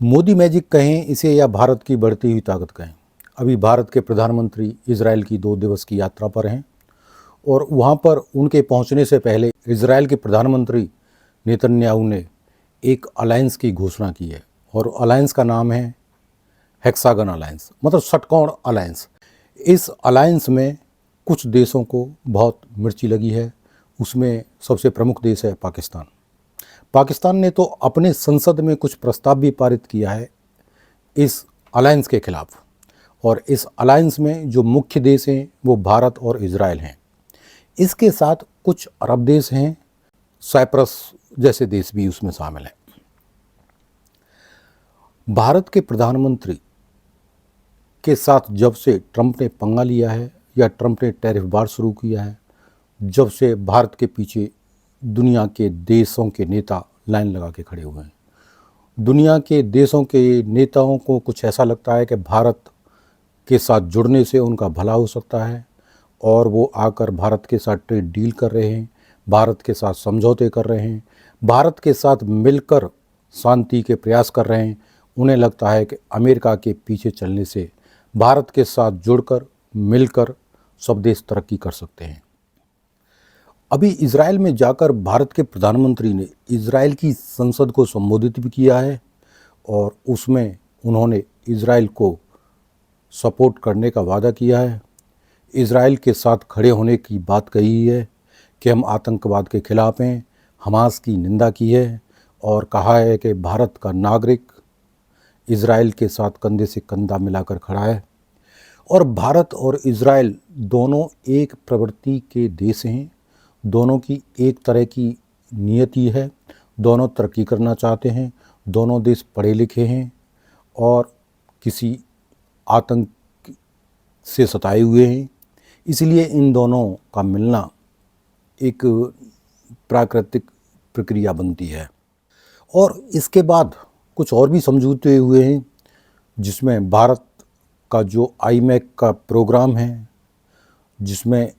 Modi magic कहें इसे या भारत की बढ़ती हुई ताकत कहें, अभी भारत के प्रधानमंत्री इजराइल की 2 दिवस की यात्रा पर हैं और वहाँ पर उनके पहुँचने से पहले इजराइल के प्रधानमंत्री नेतन्याहू ने एक अलायंस की घोषणा की है और अलायंस का नाम है हेक्सागन अलायंस, मतलब षटकोण अलायंस। इस अलायंस में कुछ देशों को बहुत मिर्ची लगी है। उसमें सबसे प्रमुख देश है पाकिस्तान। पाकिस्तान ने तो अपने संसद में कुछ प्रस्ताव भी पारित किया है इस अलायंस के खिलाफ, और इस अलायंस में जो मुख्य देश हैं वो भारत और इजराइल हैं। इसके साथ कुछ अरब देश हैं, साइप्रस जैसे देश भी उसमें शामिल हैं। भारत के प्रधानमंत्री के साथ जब से ट्रंप ने पंगा लिया है या ट्रंप ने टैरिफ बार शुरू किया है, जब से भारत के पीछे दुनिया के देशों के नेता लाइन लगा के खड़े हुए हैं। दुनिया के देशों के नेताओं को कुछ ऐसा लगता है कि भारत के साथ जुड़ने से उनका भला हो सकता है और वो आकर भारत के साथ ट्रेड डील कर रहे हैं, भारत के साथ समझौते कर रहे हैं, भारत के साथ मिलकर शांति के प्रयास कर रहे हैं। उन्हें लगता है कि अमेरिका के पीछे चलने से भारत के साथ जुड़कर मिलकर सब देश तरक्की कर सकते हैं। अभी इजराइल में जाकर भारत के प्रधानमंत्री ने इजराइल की संसद को संबोधित भी किया है और उसमें उन्होंने इजराइल को सपोर्ट करने का वादा किया है। इजराइल के साथ खड़े होने की बात कही है कि हम आतंकवाद के खिलाफ हैं, हमास की निंदा की है और कहा है कि भारत का नागरिक इजराइल के साथ कंधे से कंधा मिलाकर खड़ा है। और भारत और इजराइल दोनों एक प्रवृत्ति के देश हैं, दोनों की एक तरह की नियति है, दोनों तरक्की करना चाहते हैं, दोनों देश पढ़े लिखे हैं और किसी आतंक से सताए हुए हैं। इसलिए इन दोनों का मिलना एक प्राकृतिक प्रक्रिया बनती है। और इसके बाद कुछ और भी समझौते हुए हैं, जिसमें भारत का जो आईमैक का प्रोग्राम है, जिसमें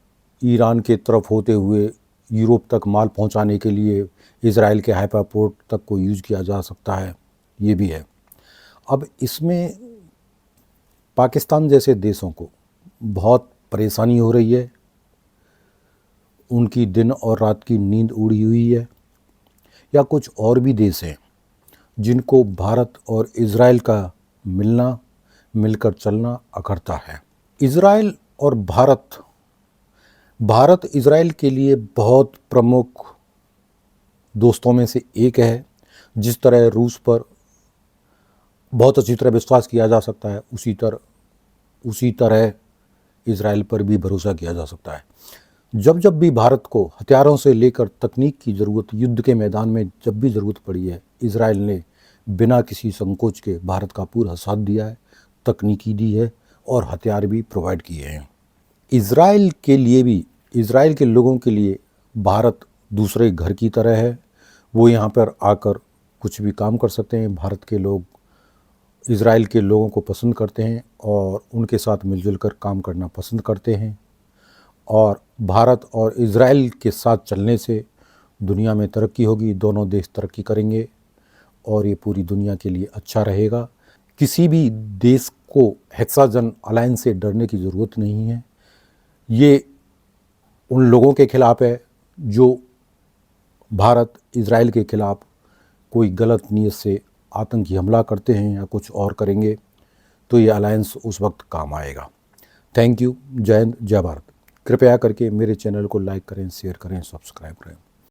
ईरान के तरफ होते हुए यूरोप तक माल पहुंचाने के लिए इजराइल के हाइपरपोर्ट तक को यूज़ किया जा सकता है, ये भी है। अब इसमें पाकिस्तान जैसे देशों को बहुत परेशानी हो रही है, उनकी दिन और रात की नींद उड़ी हुई है। या कुछ और भी देश हैं जिनको भारत और इजराइल का मिलना, मिलकर चलना अखरता है। इजराइल और भारत इजराइल के लिए बहुत प्रमुख दोस्तों में से एक है। जिस तरह रूस पर बहुत अच्छी तरह विश्वास किया जा सकता है, उसी तरह इजराइल पर भी भरोसा किया जा सकता है। जब जब भी भारत को हथियारों से लेकर तकनीक की ज़रूरत, युद्ध के मैदान में जब भी ज़रूरत पड़ी है, इजराइल ने बिना किसी संकोच के भारत का पूरा साथ दिया है, तकनीकी दी है और हथियार भी प्रोवाइड किए हैं। इजराइल के लिए भी, इजराइल के लोगों के लिए भारत दूसरे घर की तरह है। वो यहाँ पर आकर कुछ भी काम कर सकते हैं। भारत के लोग इजराइल के लोगों को पसंद करते हैं और उनके साथ मिलजुल कर काम करना पसंद करते हैं। और भारत और इजराइल के साथ चलने से दुनिया में तरक्की होगी, दोनों देश तरक्की करेंगे और ये पूरी दुनिया के लिए अच्छा रहेगा। किसी भी देश को हेक्सागन अलायंस से डरने की ज़रूरत नहीं है। ये उन लोगों के खिलाफ़ है जो भारत इजराइल के खिलाफ़ कोई गलत नीयत से आतंकी हमला करते हैं या कुछ और करेंगे, तो ये अलायंस उस वक्त काम आएगा। Thank you. जय हिंद, जय भारत। कृपया करके मेरे चैनल को लाइक करें, शेयर करें, सब्सक्राइब करें।